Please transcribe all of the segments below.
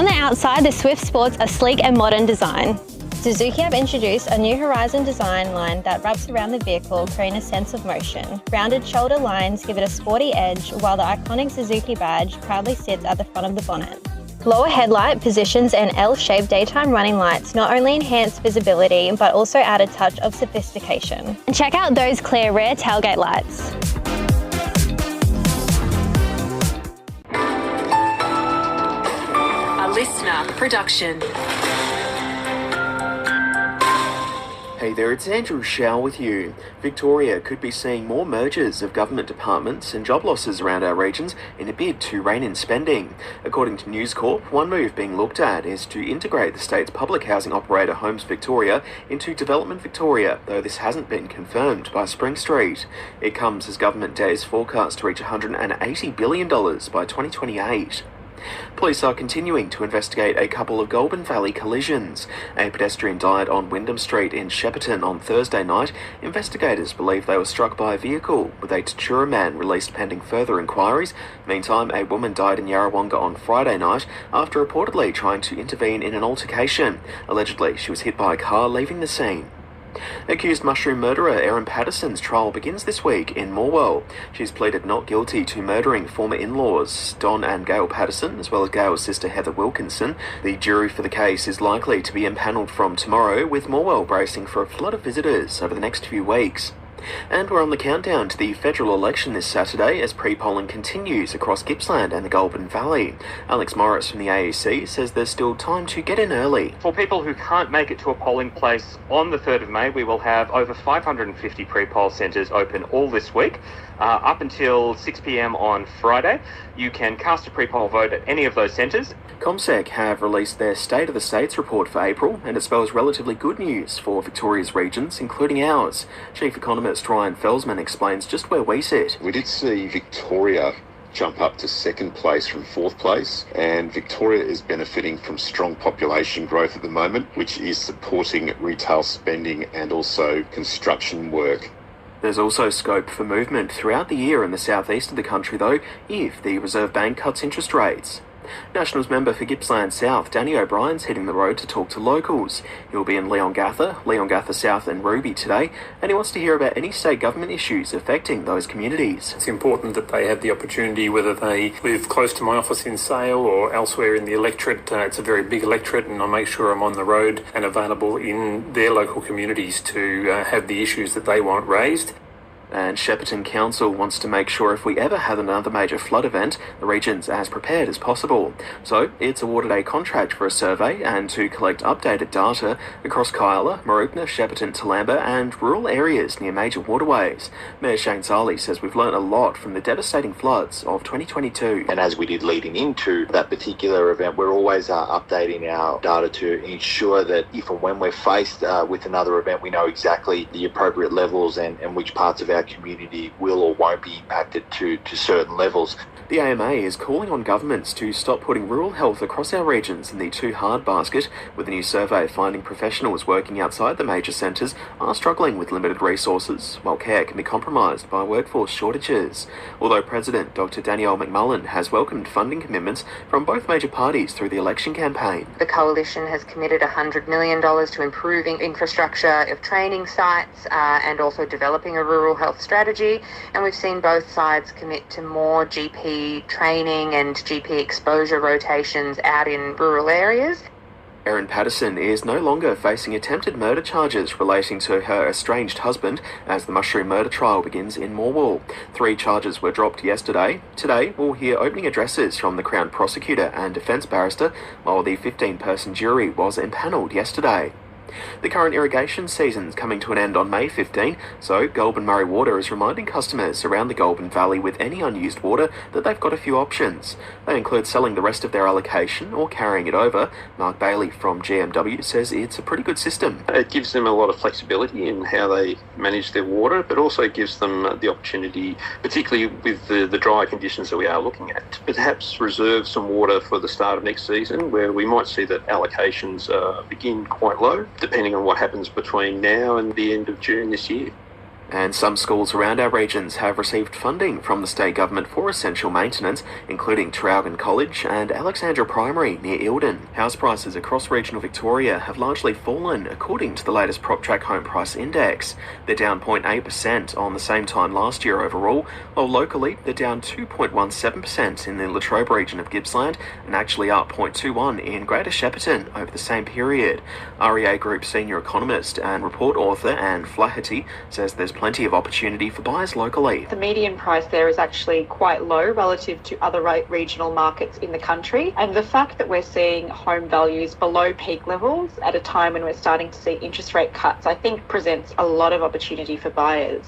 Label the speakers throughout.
Speaker 1: On the outside, the Swift sports a sleek and modern design. Suzuki have introduced a new Horizon design line that wraps around the vehicle, creating a sense of motion. Rounded shoulder lines give it a sporty edge, while the iconic Suzuki badge proudly sits at the front of the bonnet. Lower headlight positions and L-shaped daytime running lights not only enhance visibility, but also add a touch of sophistication. And check out those clear rear tailgate lights.
Speaker 2: A LISTNR production.
Speaker 3: Hey there, it's Andrew Shao with you. Victoria could be seeing more mergers of government departments and job losses around our regions in a bid to rein in spending. According to News Corp, one move being looked at is to integrate the state's public housing operator Homes Victoria into Development Victoria, though this hasn't been confirmed by Spring Street. It comes as government debt is forecast to reach $180 billion by 2028. Police are continuing to investigate a couple of Goulburn Valley collisions. A pedestrian died on Wyndham Street in Shepparton on Thursday night. Investigators believe they were struck by a vehicle, with a Tatura man released pending further inquiries. Meantime, a woman died in Yarrawonga on Friday night after reportedly trying to intervene in an altercation. Allegedly, she was hit by a car leaving the scene. Accused mushroom murderer Erin Patterson's trial begins this week in Morwell. She's pleaded not guilty to murdering former in-laws Don and Gail Patterson, as well as Gail's sister Heather Wilkinson. The jury for the case is likely to be empanelled from tomorrow, with Morwell bracing for a flood of visitors over the next few weeks. And we're on the countdown to the federal election this Saturday as pre-polling continues across Gippsland and the Goulburn Valley. Alex Morris from the AEC says there's still time to get in early.
Speaker 4: For people who can't make it to a polling place on the 3rd of May, we will have over 550 pre-poll centres open all this week. Up until 6 p.m. on Friday, you can cast a pre-poll vote at any of those centres.
Speaker 3: ComSec have released their State of the States report for April, and it spells relatively good news for Victoria's regions, including ours. Chief Economist Ryan Felsman explains just where we sit.
Speaker 5: We did see Victoria jump up to second place from fourth place, and Victoria is benefiting from strong population growth at the moment, which is supporting retail spending and also construction work.
Speaker 3: There's also scope for movement throughout the year in the southeast of the country, though, if the Reserve Bank cuts interest rates. Nationals member for Gippsland South, Danny O'Brien's hitting the road to talk to locals. He'll be in Leongatha South and Ruby today, and he wants to hear about any state government issues affecting those communities.
Speaker 6: It's important that they have the opportunity, whether they live close to my office in Sale or elsewhere in the electorate. It's a very big electorate, and I make sure I'm on the road and available in their local communities to have the issues that they want raised.
Speaker 3: And Shepparton Council wants to make sure if we ever have another major flood event, the region's as prepared as possible. So it's awarded a contract for a survey and to collect updated data across Kyla, Mooroopna, Shepparton, Toolamba and rural areas near major waterways. Mayor Shane Sarley says we've learnt a lot from the devastating floods of 2022.
Speaker 7: And as we did leading into that particular event, we're always updating our data to ensure that if and when we're faced with another event, we know exactly the appropriate levels and which parts of our community will or won't be impacted to certain levels.
Speaker 3: The AMA is calling on governments to stop putting rural health across our regions in the too hard basket, with a new survey finding professionals working outside the major centres are struggling with limited resources, while care can be compromised by workforce shortages. Although President Dr Danielle McMullen has welcomed funding commitments from both major parties through the election campaign.
Speaker 8: The Coalition has committed $100 million to improving infrastructure of training sites and also developing a rural health strategy, and we've seen both sides commit to more GP training and GP exposure rotations out in rural areas.
Speaker 3: Erin Patterson is no longer facing attempted murder charges relating to her estranged husband as the mushroom murder trial begins in Morwell. 3 charges were dropped yesterday. Today, we'll hear opening addresses from the Crown Prosecutor and Defence Barrister, while the 15-person jury was empanelled yesterday. The current irrigation season's coming to an end on May 15, so Goulburn Murray Water is reminding customers around the Goulburn Valley with any unused water that they've got a few options. They include selling the rest of their allocation or carrying it over. Mark Bailey from GMW says it's a pretty good system.
Speaker 9: It gives them a lot of flexibility in how they manage their water, but also gives them the opportunity, particularly with the dry conditions that we are looking at, to perhaps reserve some water for the start of next season, where we might see that allocations begin quite low, depending on what happens between now and the end of June this year.
Speaker 3: And some schools around our regions have received funding from the state government for essential maintenance, including Traralgon College and Alexandra Primary near Eildon. House prices across regional Victoria have largely fallen, according to the latest PropTrack Home Price Index. They're down 0.8% on the same time last year overall, while locally they're down 2.17% in the Latrobe region of Gippsland and actually up 0.21% in Greater Shepparton over the same period. REA Group senior economist and report author Anne Flaherty says there's plenty of opportunity for buyers locally.
Speaker 10: The median price there is actually quite low relative to other regional markets in the country, and the fact that we're seeing home values below peak levels at a time when we're starting to see interest rate cuts, I think presents a lot of opportunity for buyers.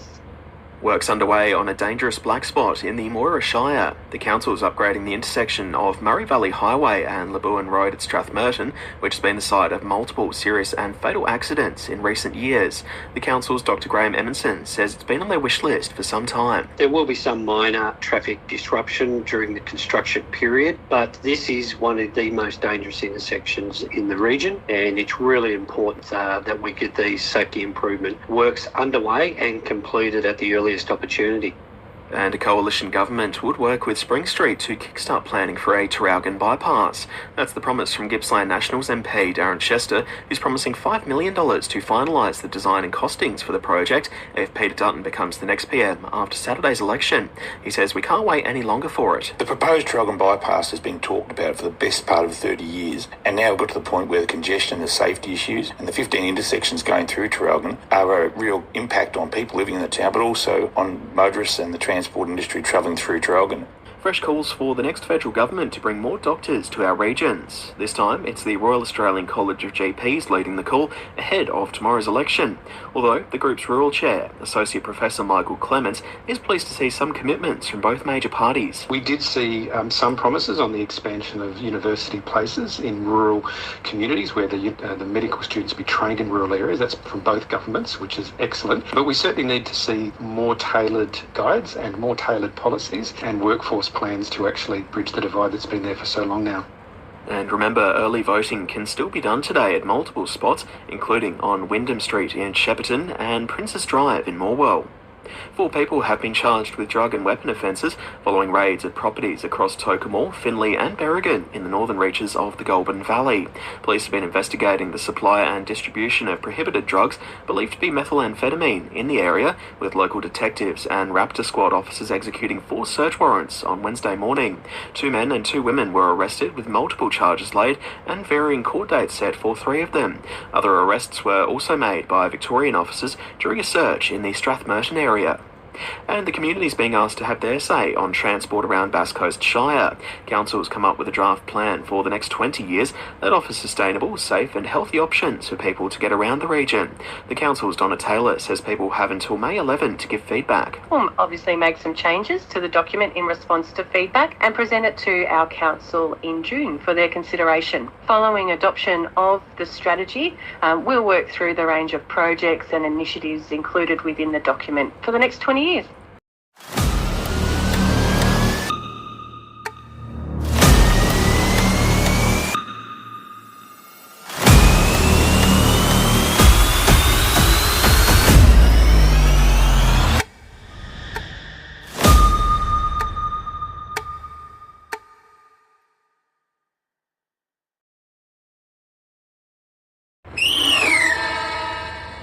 Speaker 3: Work's underway on a dangerous black spot in the Moira Shire. The council is upgrading the intersection of Murray Valley Highway and Labuan Road at Strathmerton, which has been the site of multiple serious and fatal accidents in recent years. The council's Dr. Graham Emerson says it's been on their wish list for some time.
Speaker 11: There will be some minor traffic disruption during the construction period, but this is one of the most dangerous intersections in the region, and it's really important that we get these safety improvement works underway and completed at the earliest opportunity.
Speaker 3: And a coalition government would work with Spring Street to kickstart planning for a Traralgon bypass. That's the promise from Gippsland Nationals MP Darren Chester, who's promising $5 million to finalise the design and costings for the project if Peter Dutton becomes the next PM after Saturday's election. He says we can't wait any longer for it.
Speaker 12: The proposed Traralgon bypass has been talked about for the best part of 30 years, and now we've got to the point where the congestion, the safety issues, and the 15 intersections going through Traralgon are a real impact on people living in the town, but also on motorists and the transport industry travelling through Traralgon.
Speaker 3: Fresh calls for the next federal government to bring more doctors to our regions. This time, it's the Royal Australian College of GPs leading the call ahead of tomorrow's election. Although the group's rural chair, Associate Professor Michael Clements, is pleased to see some commitments from both major parties.
Speaker 13: We did see some promises on the expansion of university places in rural communities where the medical students be trained in rural areas. That's from both governments, which is excellent. But we certainly need to see more tailored guides and more tailored policies and workforce plans to actually bridge the divide that's been there for so long now.
Speaker 3: And remember, early voting can still be done today at multiple spots, including on Wyndham Street in Shepparton and Princess Drive in Morwell. 4 people have been charged with drug and weapon offences following raids at properties across Tocumwal, Finley and Berrigan in the northern reaches of the Goulburn Valley. Police have been investigating the supply and distribution of prohibited drugs believed to be methamphetamine in the area, with local detectives and Raptor Squad officers executing 4 search warrants on Wednesday morning. 2 men and 2 women were arrested with multiple charges laid and varying court dates set for 3 of them. Other arrests were also made by Victorian officers during a search in the Strathmerton area. And the community is being asked to have their say on transport around Bass Coast Shire. Council has come up with a draft plan for the next 20 years that offers sustainable, safe and healthy options for people to get around the region. The Council's Donna Taylor says people have until May 11 to give feedback.
Speaker 14: We'll obviously make some changes to the document in response to feedback and present it to our Council in June for their consideration. Following adoption of the strategy, we'll work through the range of projects and initiatives included within the document for the next 20 years.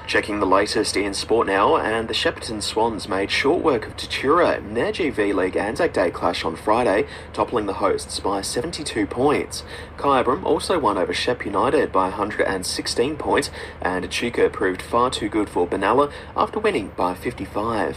Speaker 3: Checking the latest in sport now, and the Shepparton Swans made short work of Tatura in their GV League Anzac Day clash on Friday, toppling the hosts by 72 points. Kyabram also won over Shep United by 116 points, and Echuca proved far too good for Benalla after winning by 55.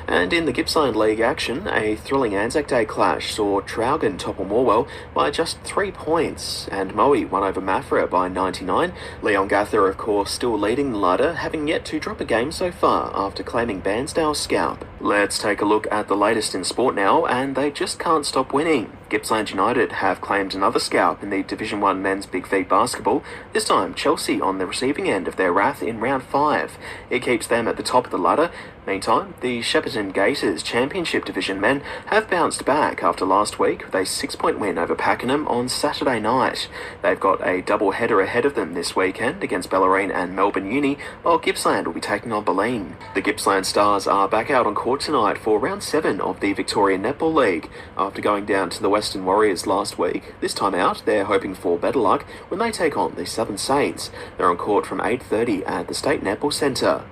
Speaker 3: And in the Gippsland League action, a thrilling Anzac Day clash saw Traralgon topple Morwell by just 3 points, and Moe won over Maffra by 99. Leon Gather, of course, still leading the ladder, having yet to drop a game so far after claiming Bairnsdale's scalp. Let's take a look at the latest in sport now, and they just can't stop winning. Gippsland United have claimed another scalp in the Division 1 men's big feet basketball, this time Chelsea on the receiving end of their wrath in round 5. It keeps them at the top of the ladder. Meantime, the Shepparton Gators Championship Division men have bounced back after last week with a 6-point win over Pakenham on Saturday night. They've got a double-header ahead of them this weekend against Bellarine and Melbourne Uni, while Gippsland will be taking on Bulleen. The Gippsland Stars are back out on court tonight for round 7 of the Victorian Netball League. After going down to the Western Warriors last week, this time out they're hoping for better luck when they take on the Southern Saints. They're on court from 8:30 at the State Netball Centre.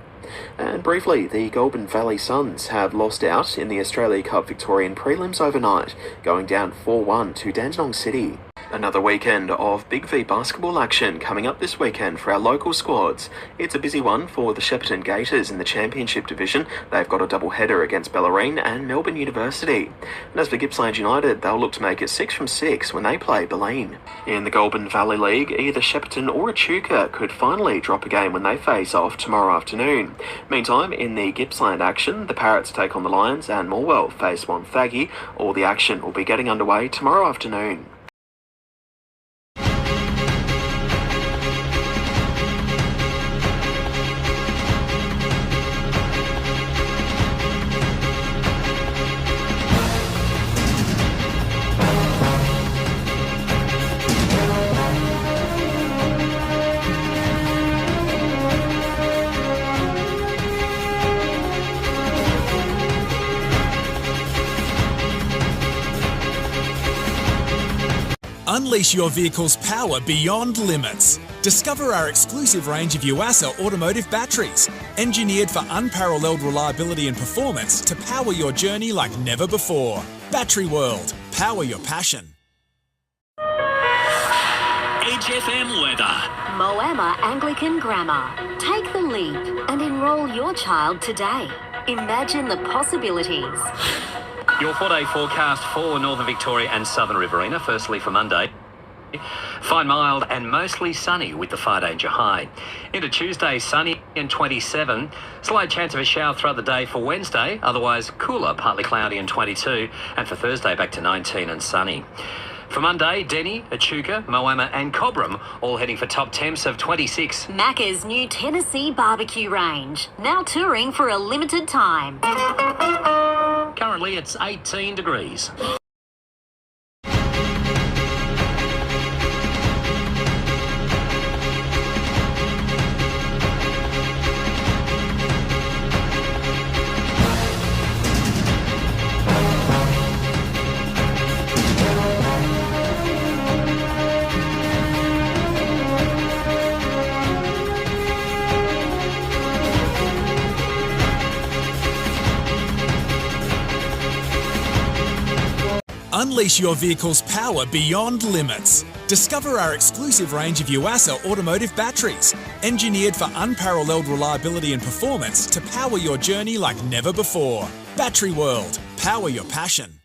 Speaker 3: And briefly, the Goulburn Valley Suns have lost out in the Australia Cup Victorian prelims overnight, going down 4-1 to Dandenong City. Another weekend of Big V basketball action coming up this weekend for our local squads. It's a busy one for the Shepparton Gators in the Championship Division. They've got a double-header against Bellarine and Melbourne University. And as for Gippsland United, they'll look to make it 6 from 6 when they play Bulleen. In the Goulburn Valley League, either Shepparton or Echuca could finally drop a game when they face off tomorrow afternoon. Meantime, in the Gippsland action, the Parrots take on the Lions and Morwell face Wonthaggi. All the action will be getting underway tomorrow afternoon.
Speaker 15: Unleash your vehicle's power beyond limits. Discover our exclusive range of Yuasa automotive batteries, engineered for unparalleled reliability and performance to power your journey like never before. Battery World. Power your passion.
Speaker 16: HFM weather.
Speaker 17: Moama Anglican Grammar. Take the leap and enrol your child today. Imagine the possibilities.
Speaker 16: Your 4-day forecast for Northern Victoria and Southern Riverina. Firstly for Monday, fine mild and mostly sunny with the fire danger high. Into Tuesday, sunny and 27. Slight chance of a shower throughout the day for Wednesday, otherwise cooler, partly cloudy and 22. And for Thursday, back to 19 and sunny. For Monday, Denny, Echuca, Moama and Cobram all heading for top temps of 26.
Speaker 17: Macca's new Tennessee barbecue range, now touring for a limited time.
Speaker 16: Currently it's 18 degrees.
Speaker 15: Unleash your vehicle's power beyond limits. Discover our exclusive range of Yuasa automotive batteries, engineered for unparalleled reliability and performance to power your journey like never before. Battery World. Power your passion.